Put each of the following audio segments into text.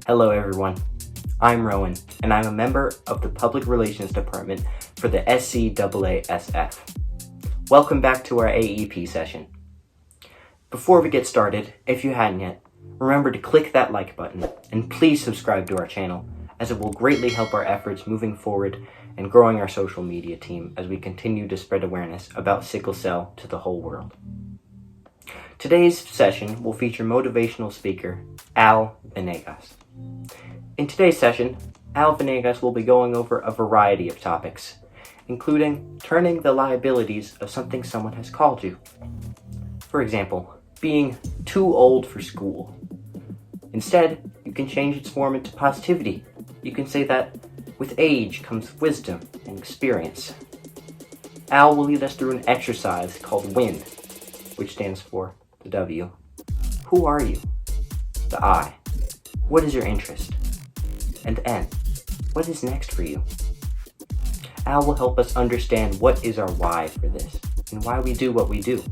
Hello everyone, I'm Rowan, and I'm a member of the Public Relations Department for the SCAA SF. Welcome back to our AEP session. Before we get started, if you hadn't yet, remember to click that like button, and please subscribe to our channel, as it will greatly help our efforts moving forward and growing our social media team as we continue to spread awareness about sickle cell to the whole world. Today's session will feature motivational speaker Al Venegas. In today's session, Al Venegas will be going over a variety of topics, including turning the liabilities of something someone has called you. For example, being too old for school. Instead, you can change its form into positivity. You can say that with age comes wisdom and experience. Al will lead us through an exercise called WIN, which stands for the W. Who are you? The I. What is your interest? And N. What is next for you? Al will help us understand what is our why for this and why we do what we do.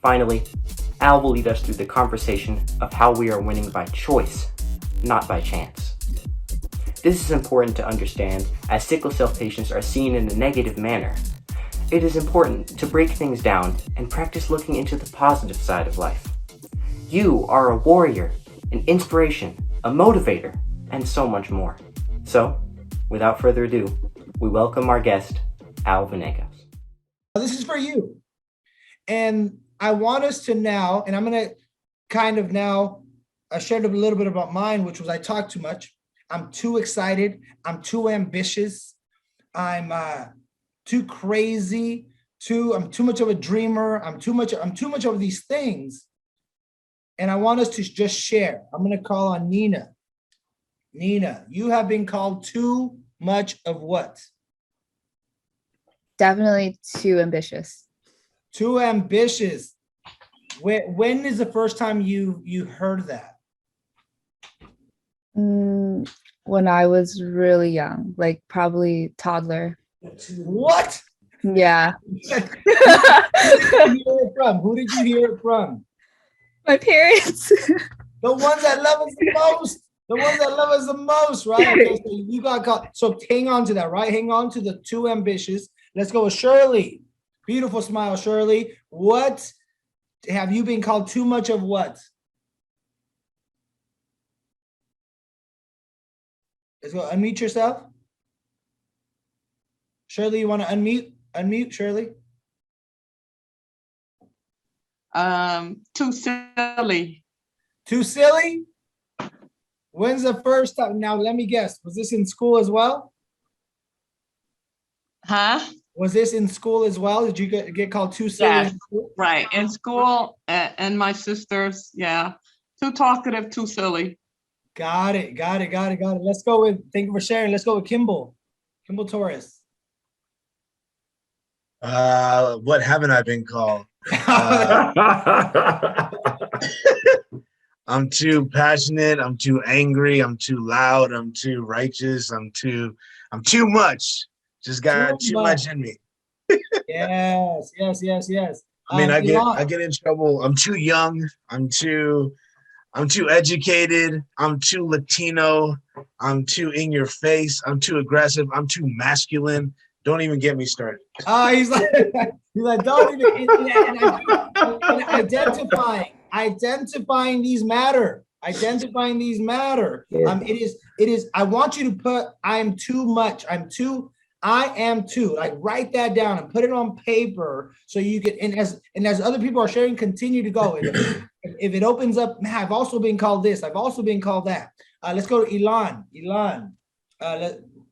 Finally, Al will lead us through the conversation of how we are winning by choice, not by chance. This is important to understand as sickle cell patients are seen in a negative manner. It is important to break things down and practice looking into the positive side of life. You are a warrior, an inspiration, a motivator, and so much more. So, without further ado, we welcome our guest, Al Venegas. This is for you. And I want us to now, and I'm going to kind of now, I shared a little bit about mine, which was I talk too much. I'm too excited. I'm too ambitious. I'm too crazy. I'm too much of a dreamer. I'm too much of these things. And I want us to just share. I'm going to call on Nina. Nina, you have been called too much of what? Definitely too ambitious. Too ambitious. When is the first time you heard that? When I was really young, like probably toddler. What? Yeah. Who did you hear it from? Who did you hear it from? My parents. The ones that love us the most. The ones that love us the most, right? Okay, so you got caught. So hang on to that, right? Hang on to the too ambitious. Let's go with Shirley. Beautiful smile, Shirley. What have you been called too much of what? Let's go. Unmute yourself. Shirley, you want to unmute? Unmute, Shirley. Too silly. Too silly? When's the first time? Now, let me guess. Was this in school as well? Huh? Was this in school as well? Did you get called too silly? Yes, right. In school and my sisters, yeah. Too talkative, too silly. Got it. Let's go with, thank you for sharing. Let's go with Kimball. Kimball Torres. What haven't I been called? I'm too passionate, I'm too angry, I'm too loud, I'm too righteous, I'm too much. Just got too much in me. Yes. I mean, I get in trouble. I'm too young, I'm too educated, I'm too Latino, I'm too in your face, I'm too aggressive, I'm too masculine. Don't even get me started. He's like, don't even identifying these matter. Identifying these matter. Yeah. It is, I want you to put, I'm too much. I am too. Like write that down and put it on paper so you can, and as other people are sharing, continue to go. If it opens up, man, I've also been called this. I've also been called that. Let's go to Elan.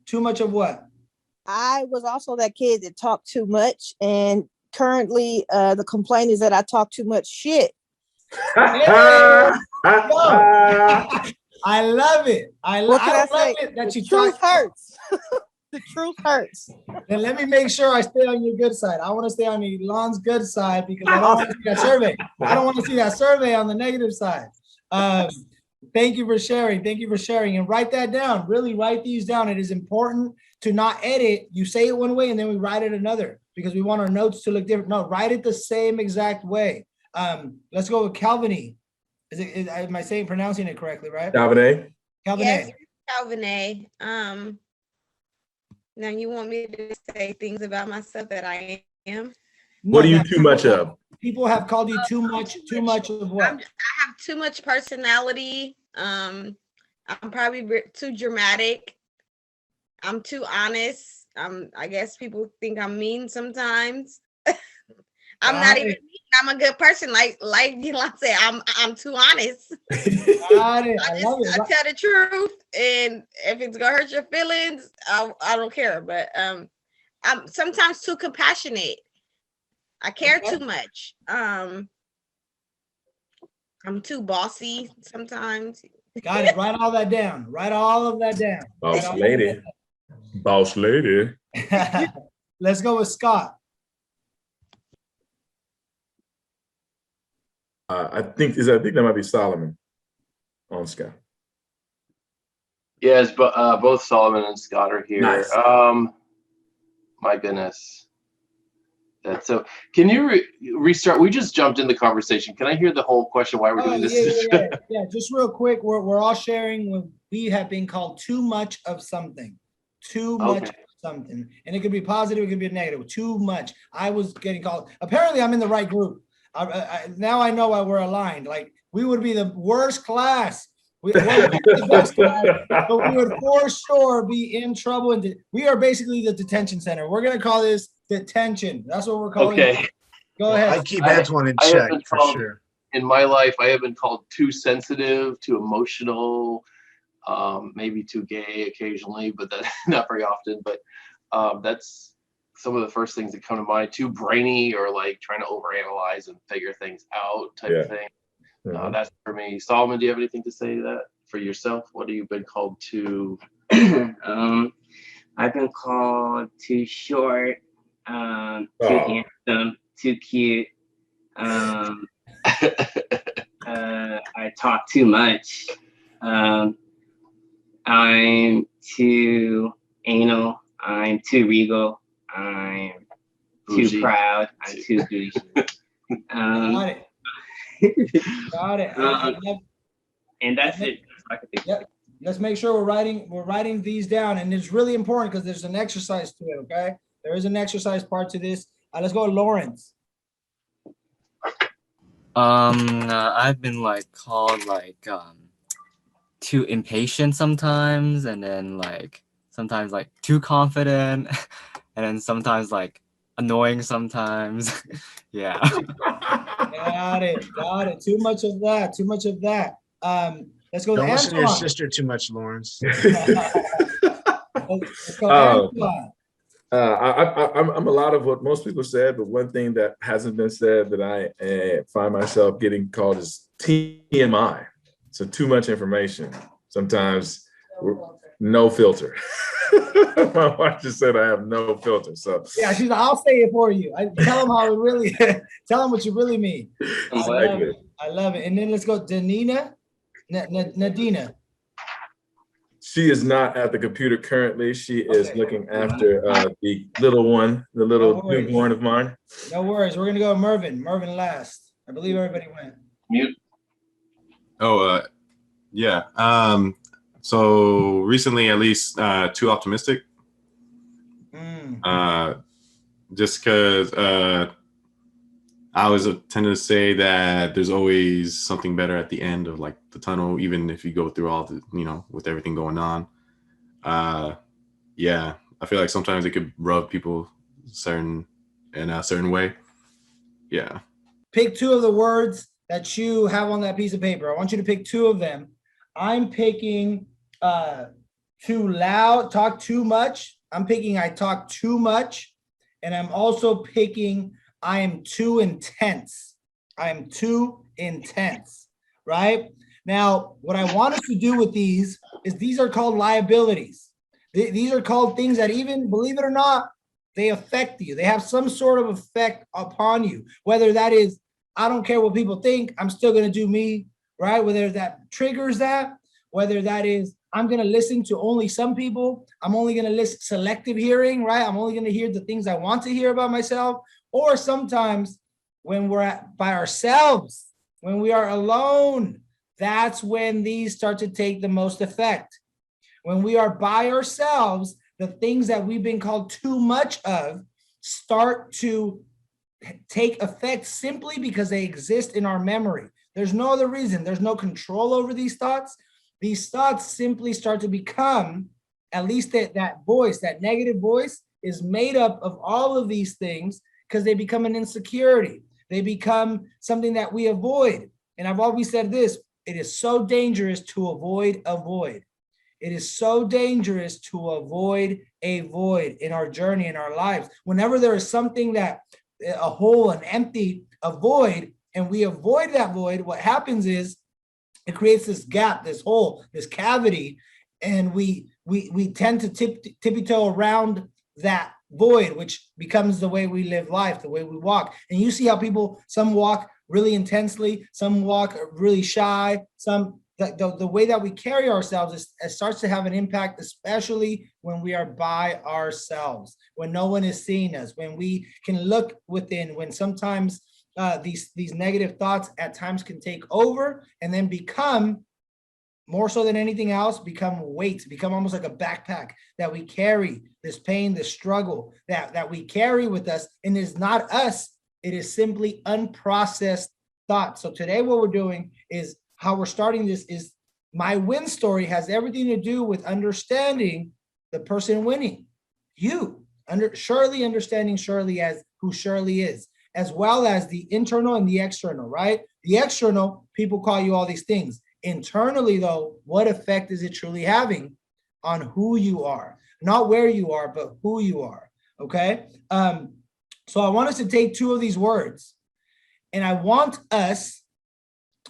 Too much of what? I was also that kid that talked too much, and currently the complaint is that I talk too much shit. I love it. I love it that you truth hurts. The truth hurts. Then let me make sure I stay on your good side. I want to stay on Elon's good side because I don't want to see that survey. I don't want to see that survey on the negative side. Thank you for sharing. And write that down. Really write these down. It is important to not edit. You say it one way and then we write it another because we want our notes to look different. No, write it the same exact way. Let's go with Calviny. Am I pronouncing it correctly, right? Calvin A. Calvin Yes, A. Calvin A. Now you want me to say things about myself that I am? What are you No, too much of? people have called you too much of what? I have too much personality. I'm probably too dramatic. I'm too honest. I guess people think I'm mean sometimes. I'm not even mean. I'm a good person. Like Elon said, I'm too honest. Got it. I love it. I tell the truth, and if it's gonna hurt your feelings, I don't care. But I'm sometimes too compassionate. I care too much. I'm too bossy sometimes. Got it. Write all that down. Write all of that down. Boss lady. Boss lady. Let's go with Scott. I think that might be Solomon on Scott. Yes, but both Solomon and Scott are here. Nice. My goodness. That's so. Can you restart? We just jumped in the conversation. Can I hear the whole question? Why we're doing this? Yeah. Just real quick, we're all sharing when we have been called too much of something. Too much of something, and it could be positive, it could be negative. Too much. I was getting called. Apparently, I'm in the right group. Now I know why we're aligned. Like we would be the worst class. We would be the best class, but we would for sure be in trouble. And we are basically the detention center. We're gonna call this detention. That's what we're calling it. Go ahead. I keep Antoine in check for sure. In my life, I have been called too sensitive, too emotional, maybe too gay occasionally, but that not very often. But that's some of the first things that come to mind. Too brainy, or like trying to overanalyze and figure things out type of thing. That's for me. Solomon, do you have anything to say to that for yourself? What have you been called to? I've been called too short, too handsome, too cute. I talk too much. I'm too anal. I'm too regal. I'm too proud. I'm too bougie. Got it. Got it. And that's it. Yep. Let's make sure we're writing these down, and it's really important because there's an exercise to it. Okay, there is an exercise part to this. Let's go, Lawrence. I've been like called like too impatient sometimes, and then like sometimes like too confident, and then sometimes like annoying sometimes. Yeah. Got it. Too much of that. Let's go. Don't listen to your Antoine. sister too much, Lawrence. Let's go, Antoine. I'm a lot of what most people said, but one thing that hasn't been said that I find myself getting called is TMI. So too much information. Sometimes no filter. My wife just said I have no filter. So yeah, she's like, I'll say it for you. Tell them how it really. Tell them what you really mean. Exactly. I love it. And then let's go, Danina, Nadina. She is not at the computer currently. She is looking after the little one, the little newborn of mine. No worries. We're gonna go with Mervin. Mervin last. I believe everybody went. Mute. Oh, yeah. So recently, at least, too optimistic. Just because I always tend to say that there's always something better at the end of like the tunnel, even if you go through all the, with everything going on. Yeah, I feel like sometimes it could rub people in a certain way. Yeah. Pick two of the words that you have on that piece of paper. I want you to pick two of them. I'm picking too loud, talk too much. I'm picking I talk too much. And I'm also picking I am too intense. I am too intense, right? Now, what I want us to do with these is these are called liabilities. These are called things that even, believe it or not, they affect you. They have some sort of effect upon you, whether that is, I don't care what people think, I'm still going to do me, right? Whether that triggers that, whether that is, I'm going to listen to only some people. I'm only going to listen selective hearing, right? I'm only going to hear the things I want to hear about myself. Or sometimes when we're by ourselves, When we are alone, that's when these start to take the most effect. When we are by ourselves, the things that we've been called too much of start to take effect simply because they exist in our memory. There's no other reason. There's no control over these thoughts. These thoughts simply start to become, at least that voice, that negative voice is made up of all of these things because they become an insecurity. They become something that we avoid. And I've always said this, it is so dangerous to avoid a void. It is so dangerous to avoid a void in our journey, in our lives. Whenever there is something that, a hole, an empty, a void, and we avoid that void, what happens is it creates this gap, this hole, this cavity, and we tend to tippy-toe around that void, which becomes the way we live life, the way we walk. And you see how people, some walk really intensely, some walk really shy, some the way that we carry ourselves it starts to have an impact, especially when we are by ourselves, when no one is seeing us, when we can look within, when sometimes these negative thoughts at times can take over and then become, more so than anything else, become weights, become almost like a backpack that we carry, this pain, this struggle that we carry with us, and is not us, it is simply unprocessed thoughts. So today what we're doing is, how we're starting this is, my win story has everything to do with understanding the person winning, you, understanding Shirley as who Shirley is, as well as the internal and the external, right? The external, people call you all these things. Internally though, what effect is it truly having on who you are? Not where you are, but who you are, okay? So I want us to take two of these words, and I want us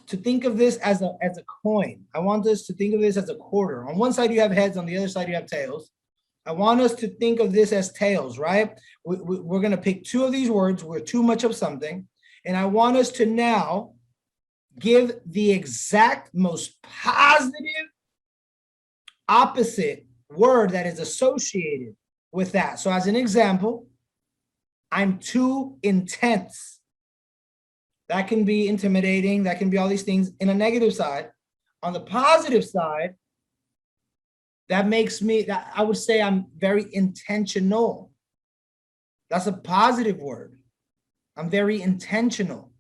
to think of this as a coin. I want us to think of this as a quarter. On one side you have heads, on the other side you have tails. I want us to think of this as tails, right? We're gonna pick two of these words, we're too much of something, and I want us to now give the exact most positive opposite word that is associated with that. So as an example, I'm too intense. That can be intimidating, that can be all these things in a negative side. On the positive side, that makes me, that I would say I'm very intentional. That's a positive word. I'm very intentional.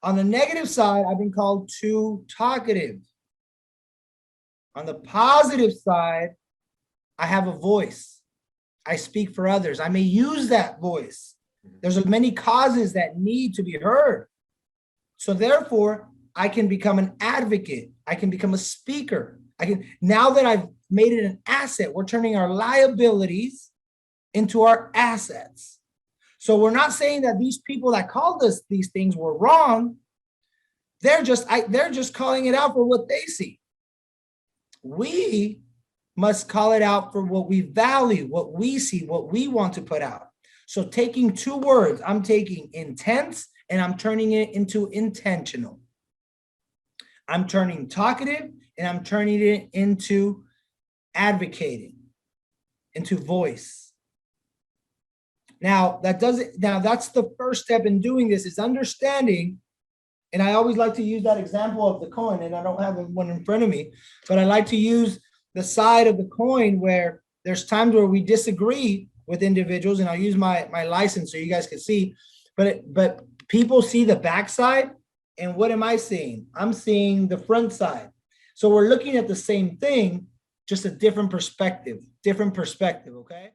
On the negative side, I've been called too talkative. On the positive side, I have a voice. I speak for others. I may use that voice. There's many causes that need to be heard. So therefore, I can become an advocate. I can become a speaker. Now that I've made it an asset, we're turning our liabilities into our assets. So we're not saying that these people that called us these things were wrong. They're just calling it out for what they see. We must call it out for what we value, what we see, what we want to put out. So taking two words, I'm taking intense and I'm turning it into intentional. I'm turning talkative and I'm turning it into advocating, into voice. Now that's the first step in doing this, is understanding. And I always like to use that example of the coin, and I don't have one in front of me, but I like to use the side of the coin where there's times where we disagree with individuals, and I'll use my license so you guys can see, but people see the back side, and what am I seeing? I'm seeing the front side. So we're looking at the same thing, just a different perspective, okay?